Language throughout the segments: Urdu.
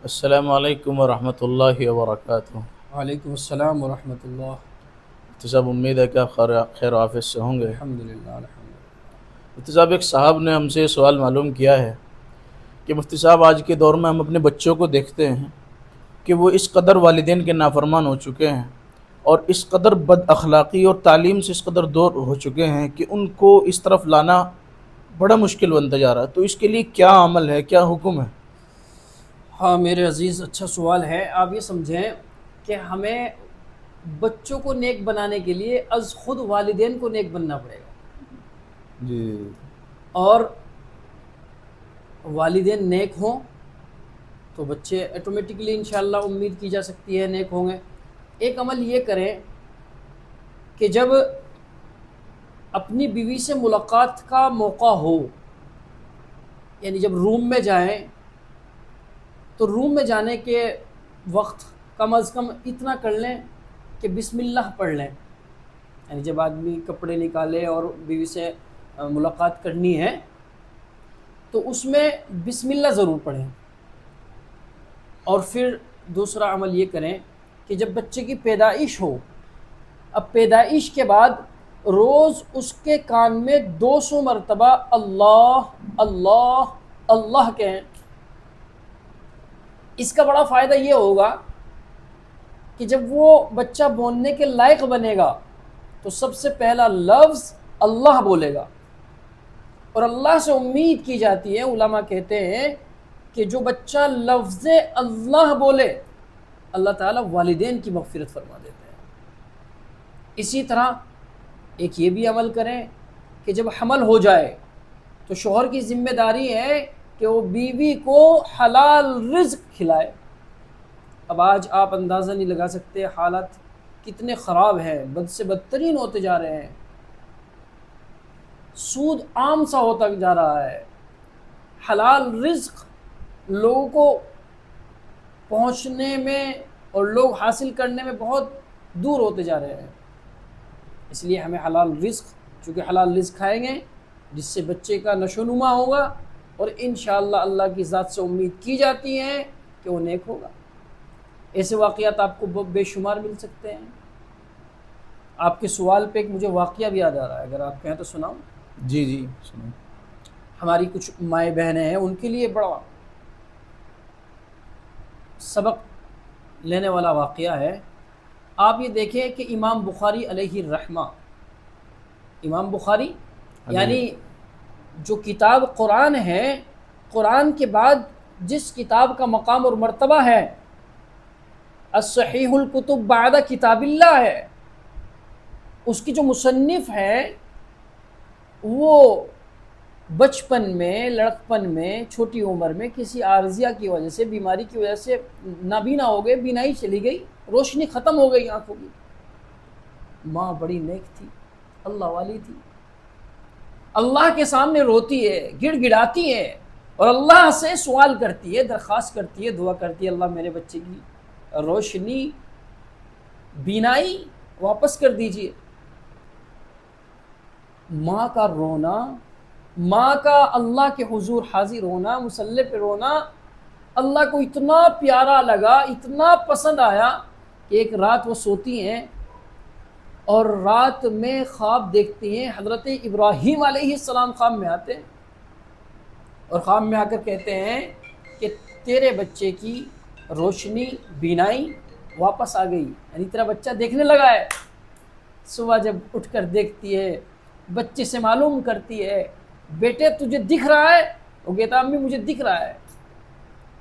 السلام علیکم ورحمۃ اللہ وبرکاتہ۔ وعلیکم السلام ورحمۃ اللہ۔ مفتی صاحب، امید ہے کہ آپ خیر و عافیت سے ہوں گے۔ الحمدللہ الحمدللہ۔ مفتی صاحب، ایک صاحب نے ہم سے یہ سوال معلوم کیا ہے کہ مفتی صاحب، آج کے دور میں ہم اپنے بچوں کو دیکھتے ہیں کہ وہ اس قدر والدین کے نافرمان ہو چکے ہیں اور اس قدر بد اخلاقی اور تعلیم سے اس قدر دور ہو چکے ہیں کہ ان کو اس طرف لانا بڑا مشکل بنتا جا رہا ہے۔ تو اس کے لیے کیا عمل ہے، کیا حکم ہے؟ ہاں میرے عزیز، اچھا سوال ہے۔ آپ یہ سمجھیں کہ ہمیں بچوں کو نیک بنانے کے لیے از خود والدین کو نیک بننا پڑے گا، جی اور والدین نیک ہوں تو بچے آٹومیٹکلی انشاءاللہ امید کی جا سکتی ہے نیک ہوں گے۔ ایک عمل یہ کریں کہ جب اپنی بیوی سے ملاقات کا موقع ہو، یعنی جب روم میں جائیں تو روم میں جانے کے وقت کم از کم اتنا کر لیں کہ بسم اللہ پڑھ لیں۔ یعنی جب آدمی کپڑے نکالے اور بیوی سے ملاقات کرنی ہے تو اس میں بسم اللہ ضرور پڑھیں۔ اور پھر دوسرا عمل یہ کریں کہ جب بچے کی پیدائش ہو، اب پیدائش کے بعد روز اس کے کان میں 200 مرتبہ اللہ اللہ اللہ کہیں۔ اس کا بڑا فائدہ یہ ہوگا کہ جب وہ بچہ بولنے کے لائق بنے گا تو سب سے پہلا لفظ اللہ بولے گا، اور اللہ سے امید کی جاتی ہے، علماء کہتے ہیں کہ جو بچہ لفظ اللہ بولے اللہ تعالیٰ والدین کی مغفرت فرما دیتے ہیں۔ اسی طرح ایک یہ بھی عمل کریں کہ جب حمل ہو جائے تو شوہر کی ذمہ داری ہے کہ وہ بیوی کو حلال رزق کھلائے۔ اب آج آپ اندازہ نہیں لگا سکتے حالات کتنے خراب ہیں، بد سے بدترین ہوتے جا رہے ہیں، سود عام سا ہوتا جا رہا ہے، حلال رزق لوگوں کو پہنچنے میں اور لوگ حاصل کرنے میں بہت دور ہوتے جا رہے ہیں۔ اس لیے ہمیں حلال رزق، چونکہ حلال رزق کھائیں گے جس سے بچے کا نشو و نما ہوگا، اور انشاءاللہ اللہ کی ذات سے امید کی جاتی ہے کہ وہ نیک ہوگا۔ ایسے واقعات آپ کو بے شمار مل سکتے ہیں۔ آپ کے سوال پہ ایک مجھے واقعہ بھی یاد آ رہا ہے، اگر آپ کہیں تو سناؤں۔ جی جی سنیں۔ ہماری کچھ مائیں بہنیں ہیں، ان کے لیے بڑا سبق لینے والا واقعہ ہے۔ آپ یہ دیکھیں کہ امام بخاری علیہ الرحمہ، امام بخاری یعنی جو کتاب قرآن ہے، قرآن کے بعد جس کتاب کا مقام اور مرتبہ ہے، الصحیح الکتب بعد کتاب اللہ ہے، اس کی جو مصنف ہے وہ بچپن میں، لڑکپن میں، چھوٹی عمر میں کسی عارضیہ کی وجہ سے، بیماری کی وجہ سے نابینا ہو گئے، بینائی چلی گئی، روشنی ختم ہو گئی آنکھوں کی۔ ماں بڑی نیک تھی، اللہ والی تھی، اللہ کے سامنے روتی ہے، گڑ گڑاتی ہے، اور اللہ سے سوال کرتی ہے، درخواست کرتی ہے، دعا کرتی ہے، اللہ میرے بچے کی روشنی، بینائی واپس کر دیجئے۔ ماں کا رونا، ماں کا اللہ کے حضور حاضر ہونا، مصلی پہ رونا اللہ کو اتنا پیارا لگا، اتنا پسند آیا کہ ایک رات وہ سوتی ہیں اور رات میں خواب دیکھتی ہیں۔ حضرت ابراہیم علیہ السلام خواب میں آتے ہیں اور خواب میں آ کر کہتے ہیں کہ تیرے بچے کی روشنی، بینائی واپس آ گئی، یعنی تیرا بچہ دیکھنے لگا ہے۔ صبح جب اٹھ کر دیکھتی ہے، بچے سے معلوم کرتی ہے، بیٹے تجھے دکھ رہا ہے؟ وہ کہتا امی مجھے دکھ رہا ہے۔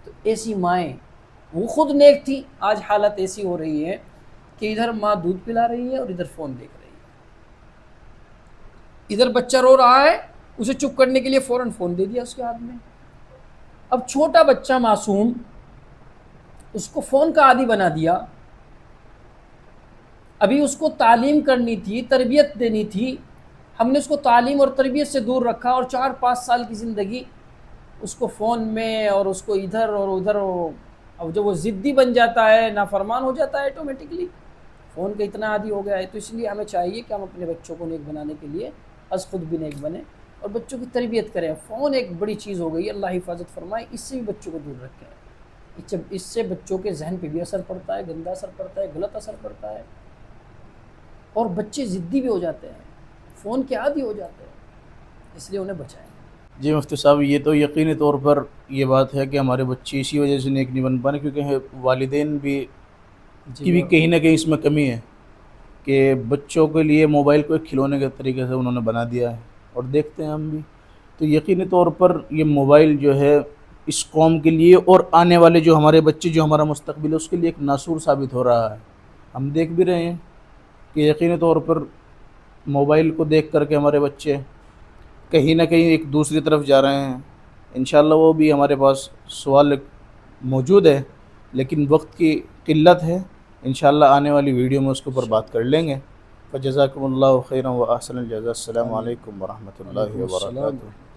تو ایسی مائیں، وہ خود نیک تھی، آج حالت ایسی ہو رہی ہے کہ ادھر ماں دودھ پلا رہی ہے اور ادھر فون دیکھ رہی ہے، ادھر بچہ رو رہا ہے، اسے چپ کرنے کے لیے فوراً فون دے دیا اس کے ہاتھ میں۔ اب چھوٹا بچہ معصوم، اس کو فون کا عادی بنا دیا، ابھی اس کو تعلیم کرنی تھی، تربیت دینی تھی، ہم نے اس کو تعلیم اور تربیت سے دور رکھا، اور 4-5 سال کی زندگی اس کو فون میں اور اس کو ادھر اور ادھر، اور جب وہ ضدی بن جاتا ہے، نافرمان ہو جاتا ہے آٹومیٹکلی، فون کا اتنا عادی ہو گیا ہے۔ تو اس لیے ہمیں چاہیے کہ ہم اپنے بچوں کو نیک بنانے کے لیے از خود بھی نیک بنیں اور بچوں کی تربیت کریں۔ فون ایک بڑی چیز ہو گئی، اللہ حفاظت فرمائے، اس سے بھی بچوں کو دور رکھیں۔ اس سے بچوں کے ذہن پہ بھی اثر پڑتا ہے، گندا اثر پڑتا ہے، غلط اثر پڑتا ہے، اور بچے ضدی بھی ہو جاتے ہیں، فون کے عادی ہو جاتے ہیں، اس لیے انہیں بچائیں۔ جی مفتی صاحب، یہ تو یقینی طور پر یہ بات ہے کہ ہمارے بچے اسی وجہ سے نیک نہیں بن پا رہے، کیونکہ والدین کی بھی کہیں نہ کہیں اس میں کمی ہے کہ بچوں کے لیے موبائل کو ایک کھلونے کے طریقے سے انہوں نے بنا دیا ہے، اور دیکھتے ہیں ہم بھی۔ تو یقینی طور پر یہ موبائل جو ہے اس قوم کے لیے اور آنے والے جو ہمارے بچے، جو ہمارا مستقبل ہے، اس کے لیے ایک ناسور ثابت ہو رہا ہے۔ ہم دیکھ بھی رہے ہیں کہ یقینی طور پر موبائل کو دیکھ کر کے ہمارے بچے کہیں نہ کہیں ایک دوسری طرف جا رہے ہیں۔ انشاءاللہ وہ بھی ہمارے پاس سوال موجود ہے، لیکن وقت کی قلت ہے۔ انشاءاللہ آنے والی ویڈیو میں اس کے اوپر بات کر لیں گے۔ فجزاکم اللہ خیرا و احسن الجزاء۔ السلام علیکم ورحمۃ اللہ وعلیکم السلام۔ وبرکاتہ۔